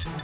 नमस्कार,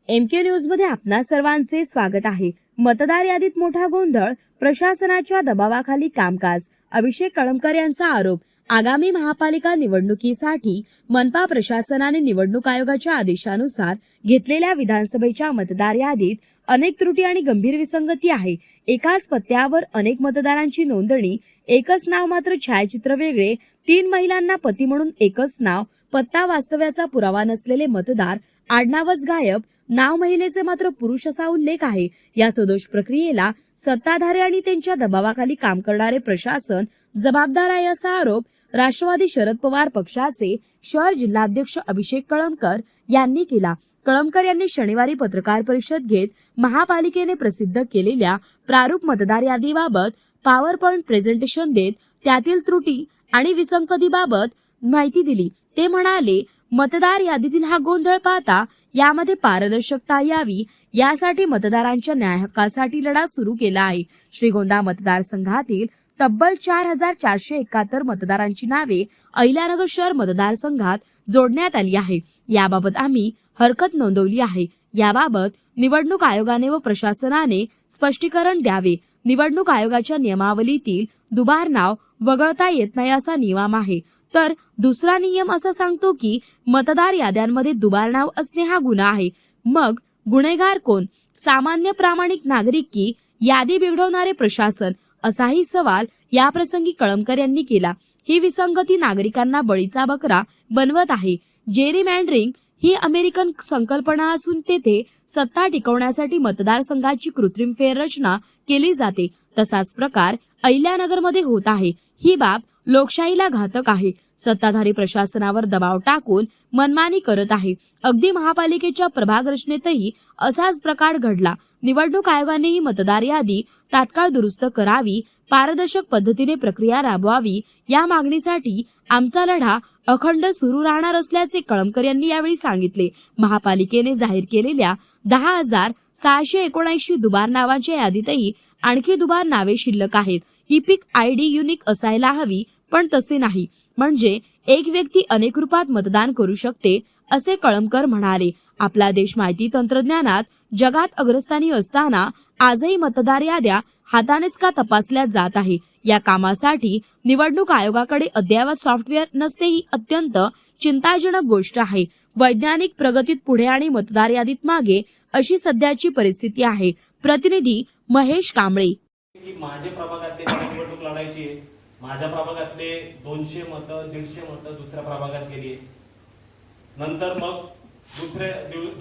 MK news मध्ये आपणा सर्वांचे स्वागत आहे। मतदार यादीत मोठा गोंधळ, प्रशासनाच्या दबावाखाली कामकाज। अभिषेक कळमकर यांचा आरोप। आगामी महापालिका निवडणुकीसाठी मनपा प्रशासनाने निवडणूक आयोगाच्या आदेशानुसार घेतलेल्या विधानसभेच्या मतदार यादीत अनेक त्रुटी आणि गंभीर विसंगती आहे। एकाच पत्त्यावर अनेक मतदारांची नोंदणी, एकच नाव मात्र छायाचित्र वेगळे, 3 महिलांना पती म्हणून एकच नाव, पत्ता वास्तव्याचा पुरावा नसलेले मतदार, आडनावच गायब, नाव महिलेचे मात्र पुरुष असा उल्लेख आहे। या सदोष प्रक्रियेला सत्ताधारी आणि त्यांच्या दबावाखाली काम करणारे प्रशासन जबाबदार आहे असा आरोप राष्ट्रवादी शरद पवार पक्षाचे शहर जिल्हाध्यक्ष अभिषेक कळमकर यांनी केला। कळमकर यांनी शनिवारी पत्रकार परिषद घेत महापालिकेने प्रसिद्ध केलेल्या प्रारूप मतदार यादीबाबत पॉवर पॉइंट प्रेझेंटेशन देत त्यातील त्रुटी आणि विसंगतीबाबत माहिती दिली। ते म्हणाले, मतदार यादीतील हा गोंधळ पाहता यामध्ये पारदर्शकता यावी यासाठी मतदारांच्या न्याय हक्कासाठी लढा सुरू केला आहे। श्रीगोंदा मतदारसंघातील तब्बल 4471 मतदारांची नावे अहिल्यानगर शहर मतदारसंघात जोडण्यात आली आहे। याबाबत आम्ही हरकत नोंदवली आहे। याबाबत निवडणूक आयोगाने व प्रशासनाने स्पष्टीकरण द्यावे। निवडणूक आयोगाच्या नियमावलीतील दुबार नाव वगळता येत नाही असा नियम आहे, तर दुसरा नियम असा सांगतो की मतदार याद्यांमध्ये दुबार नाव असणे हा गुन्हा आहे। मग गुन्हेगार कोण? सामान्य प्रामाणिक नागरिक की यादी बिघडवणारे प्रशासन? असाही सवाल याप्रसंगी कळमकर यांनी केला। ही विसंगती नागरिकांना बळीचा बकरा बनवत आहे। जेरीमँडरिंग ही अमेरिकन संकल्पना असून तेथे सत्ता टिकवण्यासाठी मतदारसंघाची कृत्रिम फेररचना केली जाते। तसाच प्रकार अहिल्यानगरमध्ये होत आहे। ही बाब लोकशाहीला घातक आहे। सत्ताधारी प्रशासनावर दबाव टाकून मनमानी करत आहे। अगदी महापालिकेच्या प्रभाग रचनेतही असाच प्रकार घडला। निवडणूक आयोगाने ही मतदार यादी तात्काळ दुरुस्त करावी, पारदर्शक पद्धतीने प्रक्रिया राबवावी या मागणीसाठी आमचा लढा अखंड सुरू राहणार असल्याचे कळमकर यांनी यावेळी सांगितले। महापालिकेने जाहीर केलेल्या 10,679 दुबार नावांच्या यादीतही आणखी दुबार नावे शिल्लक आहेत। इपिक आयडी युनिक असायला हवी, पण तसे नाही, म्हणजे एक व्यक्ती अनेक रूपात मतदान करू शकते असे कळमकर म्हणाले। आपला देश माहिती तंत्रज्ञानात जगात अग्रस्थानी असताना आजही मतदार याद्या हातानेच का तपासल्या जात आहे? या कामासाठी निवडणूक आयोगाकडे अद्ययावत सॉफ्टवेअर नसते ही अत्यंत चिंताजनक गोष्ट आहे। वैज्ञानिक प्रगतीत पुढे आणि मतदार यादीत मागे अशी सध्याची परिस्थिती आहे। प्रतिनिधी महेश कांबळे। माझ्या प्रभागातले निवडणूक लढायची आहे, माझ्या प्रभागातले 200 मतं 150 मतं दुसऱ्या प्रभागात गेली। नंतर मग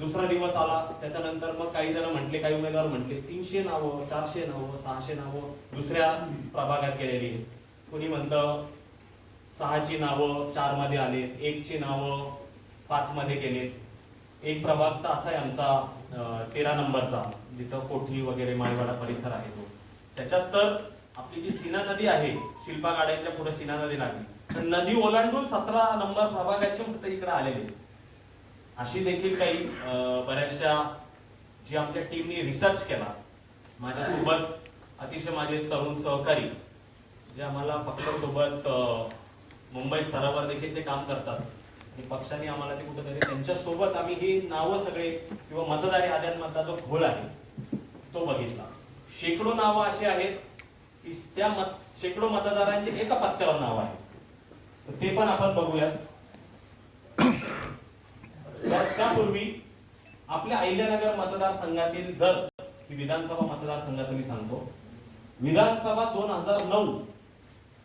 दुसरा दिवस आला, त्याच्यानंतर मग काही जण म्हटले, काही उमेदवार म्हटले 300 नावं 400 नावं 600 नावं दुसऱ्या प्रभागात गेलेली। कोणी म्हणतं 6ची नावं 4 मध्ये आले, 1ची नावं 5 मध्ये गेलेत। एक प्रभाग तर असा आहे आमचा 13 नंबरचा, जिथं कोठी वगैरे माळवाडा परिसर आहे तो, त्याच्यात तर आपली जी सीना नदी आहे, शिल्पा गाड्यांच्या पुढे सीना नदी लागली, तर नदी ओलांडून 17 नंबर प्रभागाचे मत इकडे आलेले। अशी देखील काही बऱ्याचशा जी आमच्या टीमनी रिसर्च केला, माझ्यासोबत अतिशय माझे तरुण सहकारी जे आम्हाला पक्षासोबत मुंबई स्तरावर देखील ते काम करतात आणि पक्षाने आम्हाला ते कुठेतरी त्यांच्यासोबत आम्ही ही नावं सगळे किंवा मतदार याद्यांमधला जो घोळ आहे तो बघितला। शेकडो नावं अशी आहेत की त्या शेकडो मतदारांचे एका पत्त्यावर नाव आहे, तर ते पण आपण बघूयात। त्यापूर्वी आपल्या अहिल्यानगर मतदारसंघातील, जर ही विधानसभा मतदारसंघाचं मी सांगतो, विधानसभा 2009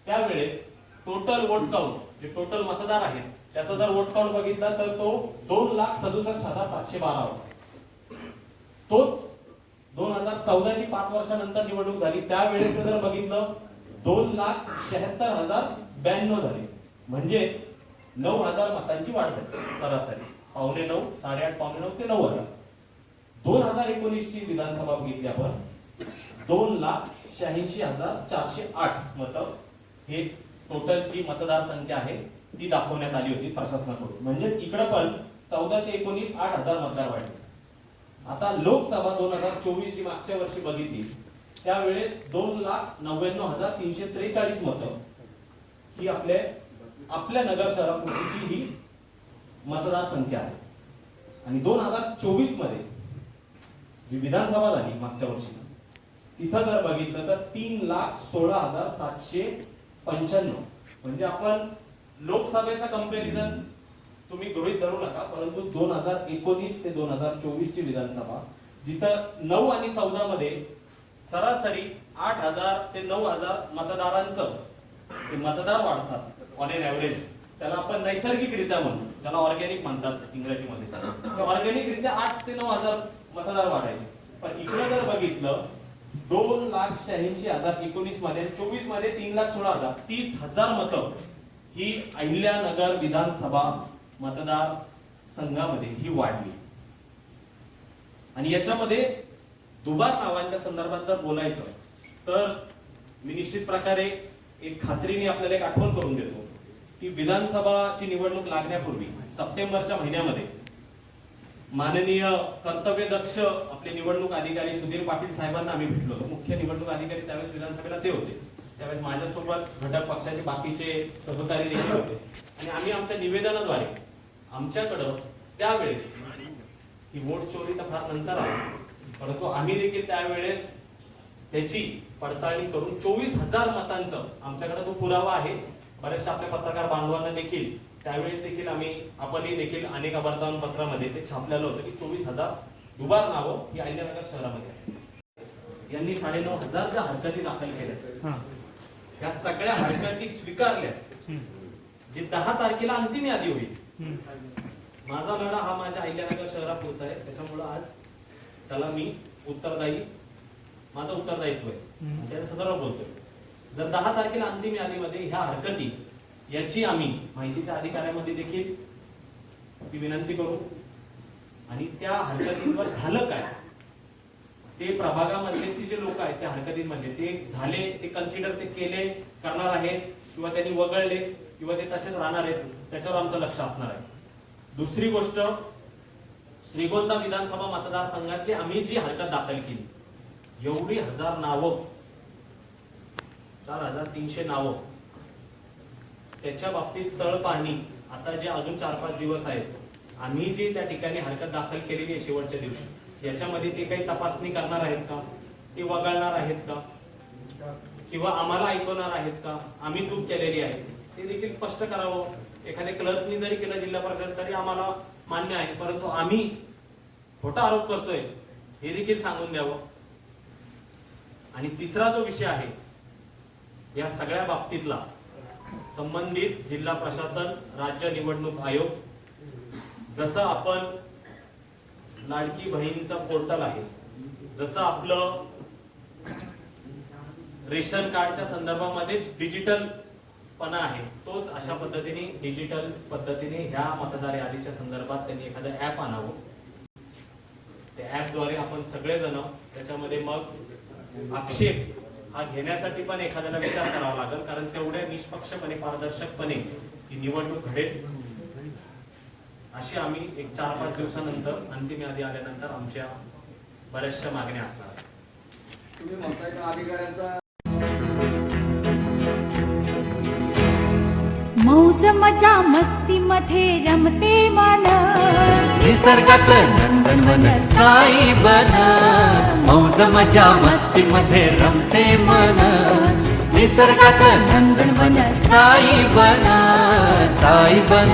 त्यावेळेस टोटल वोट काउंट, जे टोटल मतदार आहेत त्याचा जर वोट काउंट बघितला तर तो 2,67,712 होता। तोच 2014ची 5 वर्षानंतर निवडणूक झाली, त्यावेळेस जर बघितलं 2,76,092 झाले, म्हणजेच 9,000 मतांची वाढ झाली सरासरी, 8.9 8.5 8.9 ते 9,000। 2019 ची विधानसभा बघितली आपण, 2,86,408 मतं हे टोटल जी मतदार संख्या आहे ती दाखवण्यात आली होती प्रशासनाकडून, म्हणजेच इकडे पण 14 ते 19 8,000 मतदार वाढले। आता लोकसभा 2024 जी मागच्या वर्षी बघितली त्यावेळेस 2,99,343 मतं ही आपल्या नगर शहरापुरतीची ही मतदार संख्या आहे. आणि 2024 मध्ये जी विधानसभा झाली मागच्या वर्षी, तिथं जर बघितलं तर 3,16,795. म्हणजे आपण लोकसभेचा कंपॅरिझन तुम्ही गृहीत धरू नका, परंतु 2019 ते 2024 ची विधानसभा जिथं 9 आणि 14 मध्ये सरासरी 8,000 ते 9,000 मतदारांचं ते मतदार वाढतात ऑन एन ऍव्हरेज. त्याला आपण नैसर्गिकरित्या म्हणतो, त्याला ऑर्गॅनिक म्हणतात इंग्रजीमध्ये. ऑर्गॅनिकरित्या 8 ते 9,000 मतदार वाढायचे. पण इकडे जर बघितलं 2,86,000 19 मध्ये, 24 मध्ये 3,16,000, 30,000 मतं ही अहिल्यानगर विधानसभा मतदार संघामध्ये ही वाढली. आणि याच्यामध्ये दुबार नावांच्या संदर्भात जर बोलायचं तर मी निश्चित प्रकारे एक खात्रीने आपल्याला एक आठवण करून देतो की विधानसभाची निवडणूक लागण्यापूर्वी सप्टेंबरच्या महिन्यामध्ये माननीय कर्तव्यदक्ष आपले निवडणूक अधिकारी सुधीर पाटील साहेबांना आम्ही भेटलो होतो. मुख्य निवडणूक अधिकारी त्यावेळेस विधानसभेला ते होते. त्यावेळेस माझ्यासोबत घटक पक्षाचे बाकीचे सहकारी देखील होते. आणि आम्ही आमच्या निवेदनाद्वारे आमच्याकडं त्यावेळेस ही वोट चोरी तर फार नंतर आहे, परंतु आम्ही देखील त्यावेळेस त्याची पडताळणी करून 24,000 मतांचं आमच्याकडे तो पुरावा आहे. बरेचशा आपल्या पत्रकार बांधवांना देखील त्यावेळेस देखील आपणही देखील अनेक वर्तमानपत्रामध्ये ते छापलेलं होतं की 24,000 दुबार नावं ही अहिल्यानगर शहरामध्ये आहेत. यांनी 9,500 ज्या हरकती दाखल केल्या या सगळ्या हरकती स्वीकारल्या. जी 10 तारखेला अंतिम यादी होईल. माझा लढा हा माझ्या अहिल्यानगर शहरापुरता आहे, त्याच्यामुळे आज त्याला मी माझं उत्तरदायित्व आहे त्याच्या संदर्भात बोलतोय. जर 10 तारखेला अंतिम यादीमध्ये ह्या हरकती याची आम्ही माहितीच्या अधिकाऱ्यामध्ये देखील ती विनंती करू आणि त्या हरकतींवर झालं काय ते प्रभागामधले जे लोक आहेत त्या हरकतींमध्ये ते झाले, ते कन्सिडर ते केले करणार आहेत किंवा त्यांनी वगळले किंवा ते तसेच राहणार आहेत, त्याच्यावर आमचं लक्ष असणार आहे. दुसरी गोष्ट, श्रीगोंदा विधानसभा मतदारसंघातली आम्ही जी हरकत दाखल केली, एवढी 1000 नावं, 4,300 नावं, त्याच्या बाबतीत स्थळ पाहणी आता जे अजून 4-5 दिवस आहेत, आम्ही जे त्या ठिकाणी हरकत दाखल केलेली आहे शेवटच्या दिवशी, याच्यामध्ये ते काही तपासणी करणार आहेत का, ते वगळणार आहेत का, किंवा आम्हाला ऐकवणार आहेत का, आम्ही चूक केलेली आहे ते देखील स्पष्ट करावं. एखाद्या क्लर्कनी जरी केलं जिल्हा परिषद तरी आम्हाला मान्य आहे, परंतु आम्ही खोटा आरोप करतोय हे देखील सांगून द्यावं. आणि तिसरा जो विषय आहे या सगळ्या बाबतीतला, संबंधित जिल्हा प्रशासन, राज्य निवडणूक आयोग, जसं आपण लाडकी बहीणचा पोर्टल आहे, जसं आपलं रेशन कार्डच्या संदर्भामध्ये डिजिटल पणा आहे, तोच अशा पद्धतीने डिजिटल पद्धतीने ह्या मतदार यादीच्या संदर्भात त्यांनी एखादं ऍप आणावं. त्या ऍपद्वारे आपण सगळेजण त्याच्यामध्ये मग आक्षेप हा घेण्यासाठी पण एखाद्याला विचार करावा लागेल, कारण तेवढ्या निष्पक्षपणे पारदर्शकपणे ही निवडणूक घडेल अशी आम्ही एक 4-5 दिवसानंतर अंतिम यादी आल्यानंतर आमच्या बऱ्याचशा मागण्या असणार आहेत. तुम्ही म्हणताय का अधिकाऱ्यांचा मौज मजा मस्ती मध्ये रमते मन, निसर्गात नंदनवन साई बन. मौज मजा मस्ती मध्ये रमते मन, निसर्गात नंदनवन साई बन.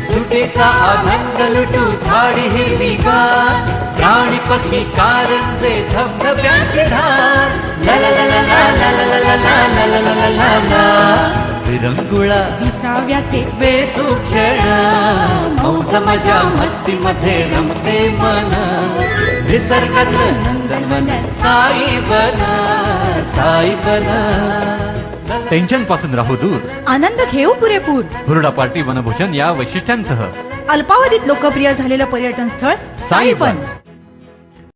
सुटेचा आनंद लुटू झाडी हिरवीगार, प्राणी पक्षी कारंजे धबधब्यांची धार. ला ला ला ला ला ला ला ला ला ला ला ला ला. विरंगुळा विसाव्याचे बेतू क्षण, मौज मजा मस्ती मध्ये रमते मन. निसर्गात नंदनवन साई बन. टेन्शन पासून राहू दूर, आनंद घेऊ पुरेपूर. हुरडा पार्टी वनभूषण या वैशिष्ट्यांसह अल्पावधीत लोकप्रिय झालेलं पर्यटन स्थळ साईबन.